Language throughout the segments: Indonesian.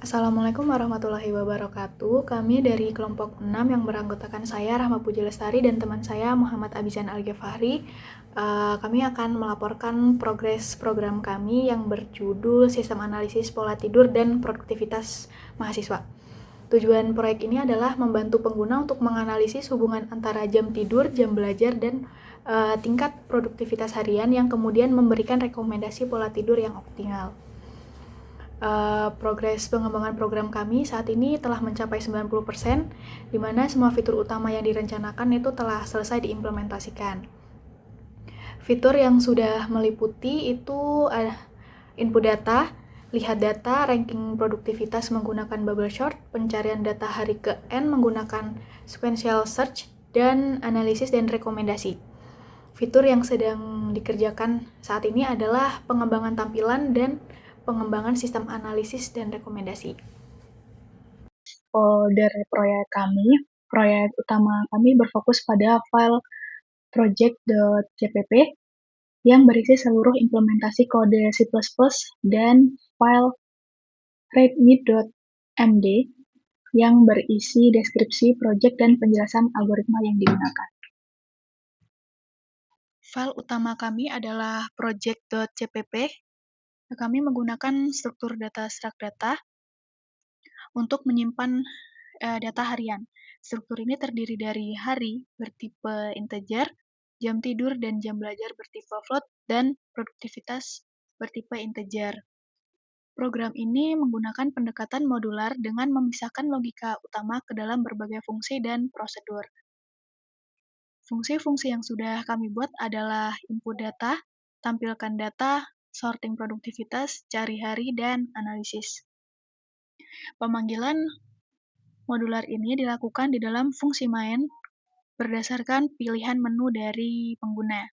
Assalamualaikum warahmatullahi wabarakatuh. Kami dari kelompok 6 yang beranggotakan saya Rahma Puji Lestari dan teman saya Muhammad Abizan Al-Ghifari. Kami akan melaporkan progres program kami yang berjudul Sistem Analisis Pola Tidur dan Produktivitas Mahasiswa. Tujuan proyek ini adalah membantu pengguna untuk menganalisis hubungan antara jam tidur, jam belajar, dan tingkat produktivitas harian yang kemudian memberikan rekomendasi pola tidur yang optimal. Progres pengembangan program kami saat ini telah mencapai 90%, di mana semua fitur utama yang direncanakan itu telah selesai diimplementasikan. Fitur yang sudah meliputi itu input data, lihat data, ranking produktivitas menggunakan bubble chart, pencarian data hari ke N menggunakan sequential search, dan analisis dan rekomendasi. Fitur yang sedang dikerjakan saat ini adalah pengembangan tampilan dan pengembangan sistem analisis dan rekomendasi. Dari proyek utama kami berfokus pada file project.cpp yang berisi seluruh implementasi kode C++ dan file readme.md yang berisi deskripsi project dan penjelasan algoritma yang digunakan. File utama kami adalah project.cpp. Kami menggunakan struktur data struct data untuk menyimpan data harian. Struktur ini terdiri dari hari bertipe integer, jam tidur dan jam belajar bertipe float, dan produktivitas bertipe integer. Program ini menggunakan pendekatan modular dengan memisahkan logika utama ke dalam berbagai fungsi dan prosedur. Fungsi-fungsi yang sudah kami buat adalah input data, tampilkan data, sorting produktivitas, cari hari, dan analisis. Pemanggilan modular ini dilakukan di dalam fungsi main berdasarkan pilihan menu dari pengguna.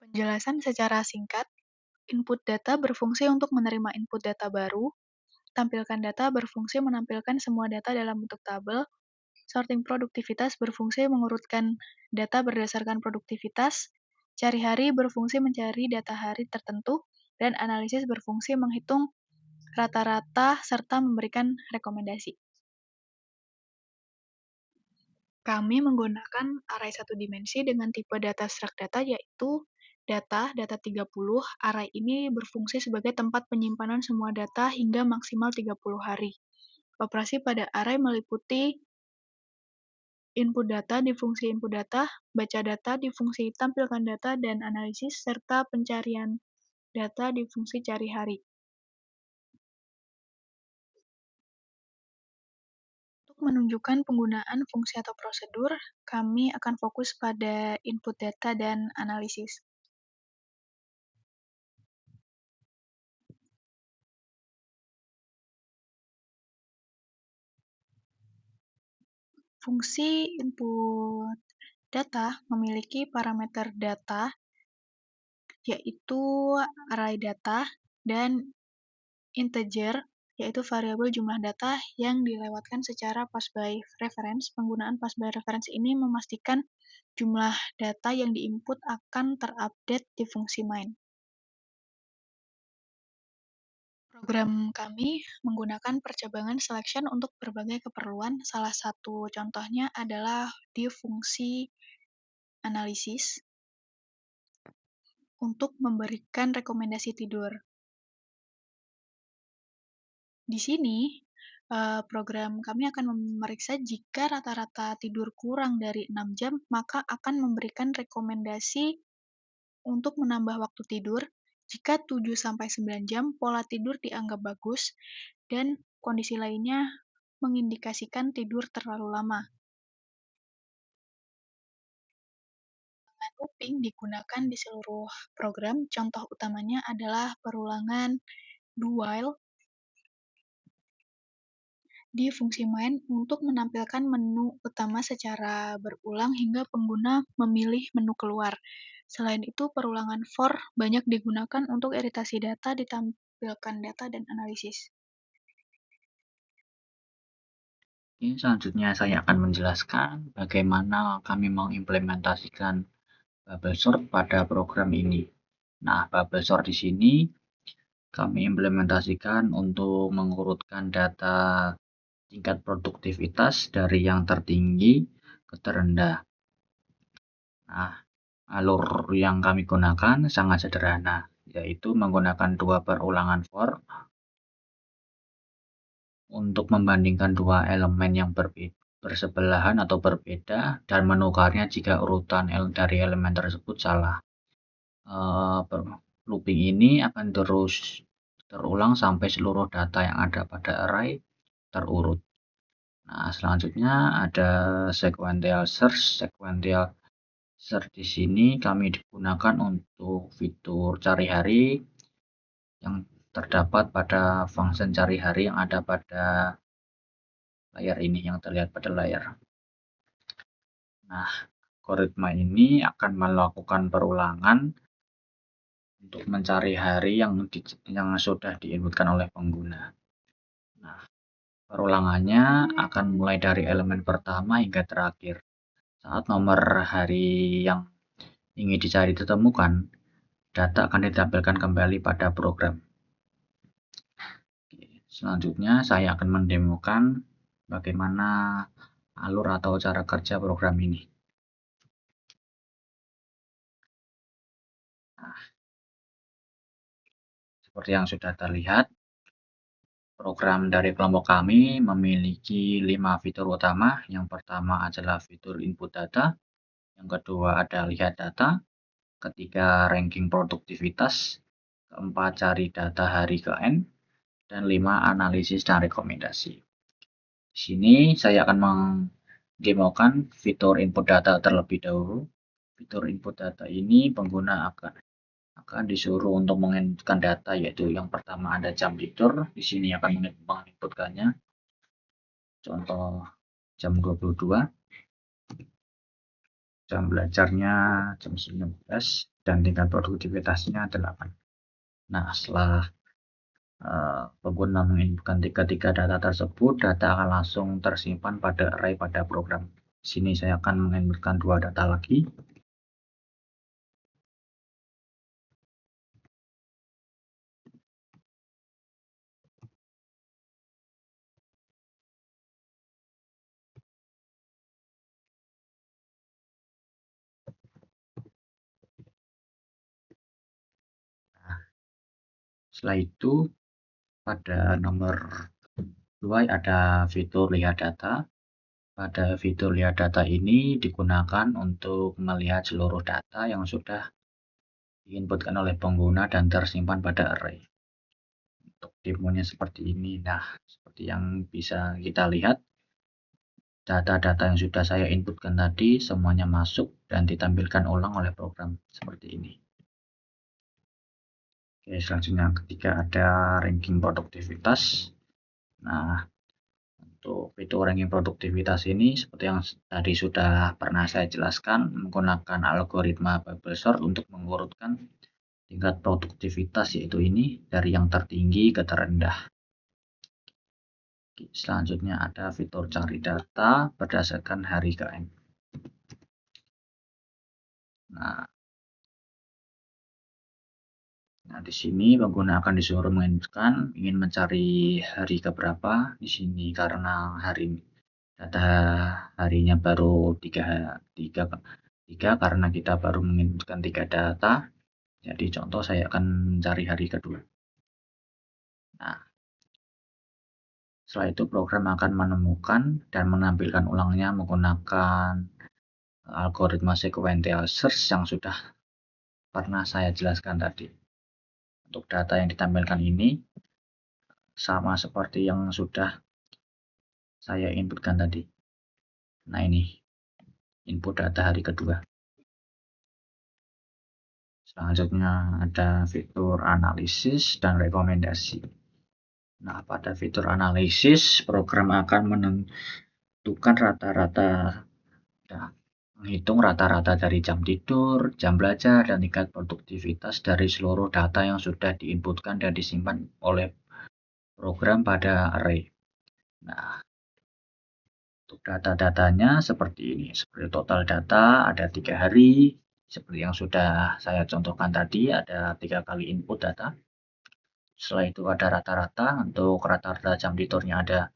Penjelasan secara singkat, input data berfungsi untuk menerima input data baru, tampilkan data berfungsi menampilkan semua data dalam bentuk tabel, sorting produktivitas berfungsi mengurutkan data berdasarkan produktivitas, cari hari berfungsi mencari data hari tertentu, dan analisis berfungsi menghitung rata-rata serta memberikan rekomendasi. Kami menggunakan array satu dimensi dengan tipe data struct data yaitu data 30. Array ini berfungsi sebagai tempat penyimpanan semua data hingga maksimal 30 hari. Operasi pada array meliputi input data di fungsi input data, baca data di fungsi tampilkan data dan analisis, serta pencarian data di fungsi cari hari. Untuk menunjukkan penggunaan fungsi atau prosedur, kami akan fokus pada input data dan analisis. Fungsi input data memiliki parameter data, yaitu array data, dan integer, yaitu variabel jumlah data yang dilewatkan secara pass by reference. Penggunaan pass by reference ini memastikan jumlah data yang diinput akan terupdate di fungsi main. Program kami menggunakan percabangan selection untuk berbagai keperluan. Salah satu contohnya adalah di fungsi analisis untuk memberikan rekomendasi tidur. Di sini, program kami akan memeriksa jika rata-rata tidur kurang dari 6 jam, maka akan memberikan rekomendasi untuk menambah waktu tidur. Jika 7-9 jam, pola tidur dianggap bagus, dan kondisi lainnya mengindikasikan tidur terlalu lama. Looping digunakan di seluruh program. Contoh utamanya adalah perulangan do while di fungsi main untuk menampilkan menu utama secara berulang hingga pengguna memilih menu keluar. Selain itu, perulangan for banyak digunakan untuk iritasi data, ditampilkan data, dan analisis. Ini selanjutnya saya akan menjelaskan bagaimana kami mengimplementasikan bubble sort pada program ini. Nah, bubble sort di sini kami implementasikan untuk mengurutkan data tingkat produktivitas dari yang tertinggi ke terendah. Nah, alur yang kami gunakan sangat sederhana, yaitu menggunakan 2 perulangan for untuk membandingkan dua elemen yang bersebelahan atau berbeda dan menukarnya jika urutan dari elemen tersebut salah. Looping ini akan terus terulang sampai seluruh data yang ada pada array terurut. Nah, selanjutnya ada sequential search. Sequential search di sini kami digunakan untuk fitur cari hari yang terdapat pada function cari hari yang ada pada layar ini, yang terlihat pada layar. Nah, algoritma ini akan melakukan perulangan untuk mencari hari yang sudah diinputkan oleh pengguna. Nah, perulangannya akan mulai dari elemen pertama hingga terakhir. Saat nomor hari yang ingin dicari ditemukan, data akan ditampilkan kembali pada program. Selanjutnya saya akan mendemokan bagaimana alur atau cara kerja program ini. Nah, seperti yang sudah terlihat, program dari kelompok kami memiliki 5 fitur utama. Yang pertama adalah fitur input data, yang kedua ada lihat data, ketiga ranking produktivitas, keempat cari data hari ke N, dan 5 analisis dan rekomendasi. Di sini saya akan mengdemokan fitur input data terlebih dahulu. Fitur input data ini pengguna akan disuruh untuk menginputkan data, yaitu yang pertama ada jam tidur. Di sini akan menginputkannya. Contoh jam 22, jam belajarnya jam 19, dan tingkat produktivitasnya 8. Nah, setelah pengguna menginputkan tiga data tersebut, data akan langsung tersimpan pada array pada program. Di sini saya akan menginputkan 2 data lagi. Nah, setelah itu pada nomor 2 ada fitur lihat data. Pada fitur lihat data ini digunakan untuk melihat seluruh data yang sudah diinputkan oleh pengguna dan tersimpan pada array. Untuk demonya seperti ini. Nah, seperti yang bisa kita lihat, data-data yang sudah saya inputkan tadi semuanya masuk dan ditampilkan ulang oleh program seperti ini. Oke, selanjutnya ketiga ada ranking produktivitas. Nah, untuk fitur ranking produktivitas ini seperti yang tadi sudah pernah saya jelaskan, menggunakan algoritma bubble sort untuk mengurutkan tingkat produktivitas, yaitu ini dari yang tertinggi ke terendah. Selanjutnya ada fitur cari data berdasarkan hari ke N. Nah, di sini pengguna akan disuruh menginputkan ingin mencari hari keberapa. Di sini karena data harinya baru 3 karena kita baru menginputkan 3 data. Jadi contoh saya akan mencari hari kedua. Nah, setelah itu program akan menemukan dan menampilkan ulangnya menggunakan algoritma sequential search yang sudah pernah saya jelaskan tadi. Untuk data yang ditampilkan ini sama seperti yang sudah saya inputkan tadi. Nah, ini input data hari kedua. Selanjutnya ada fitur analisis dan rekomendasi. Nah, pada fitur analisis, program akan menentukan menghitung rata-rata dari jam tidur, jam belajar, dan tingkat produktivitas dari seluruh data yang sudah diinputkan dan disimpan oleh program pada array. Nah, untuk data-datanya seperti ini. Seperti total data ada 3 hari, Seperti yang sudah saya contohkan tadi, ada 3 kali input data. Setelah itu ada rata-rata. Untuk rata-rata jam tidurnya ada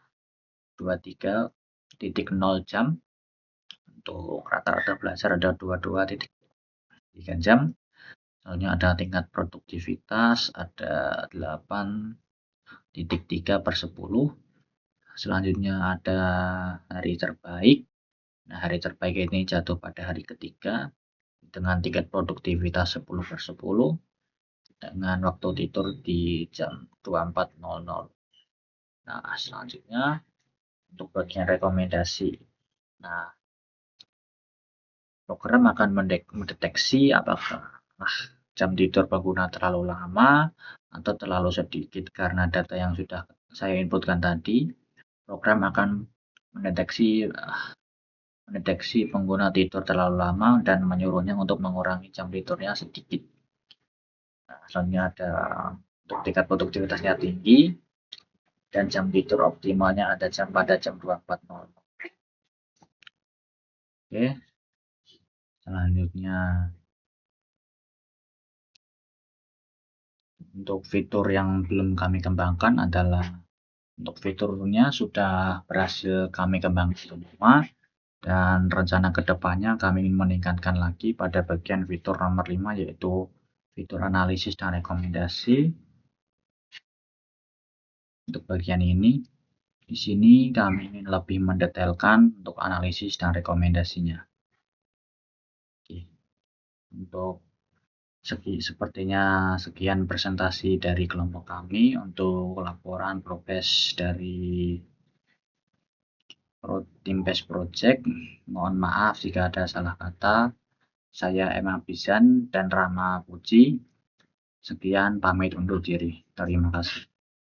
23.0 jam. Untuk rata-rata belajar ada 22.3 jam. Selanjutnya ada tingkat produktivitas, ada 8.3/10. Selanjutnya ada hari terbaik. Nah, hari terbaik ini jatuh pada hari ketiga dengan tingkat produktivitas 10/10 dengan waktu tidur di jam 24.00. Nah, selanjutnya untuk bagian rekomendasi. Nah, program akan mendeteksi apakah jam tidur pengguna terlalu lama atau terlalu sedikit. Karena data yang sudah saya inputkan tadi, program akan mendeteksi pengguna tidur terlalu lama dan menyuruhnya untuk mengurangi jam tidurnya sedikit. Nah, selanjutnya ada untuk tingkat produktivitasnya tinggi dan jam tidur optimalnya ada pada jam 24.00. Oke, selanjutnya untuk fitur yang belum kami kembangkan adalah untuk fiturnya sudah berhasil kami kembangkan semua, dan rencana kedepannya kami ingin meningkatkan lagi pada bagian fitur nomor 5, yaitu fitur analisis dan rekomendasi. Untuk bagian ini, di sini kami ingin lebih mendetailkan untuk analisis dan rekomendasinya. Oke. Untuk sepertinya sekian presentasi dari kelompok kami untuk laporan progres dari tim Best Project. Mohon maaf jika ada salah kata. Saya Emma Bizan dan Rama Puji. Sekian, pamit undur diri. Terima kasih.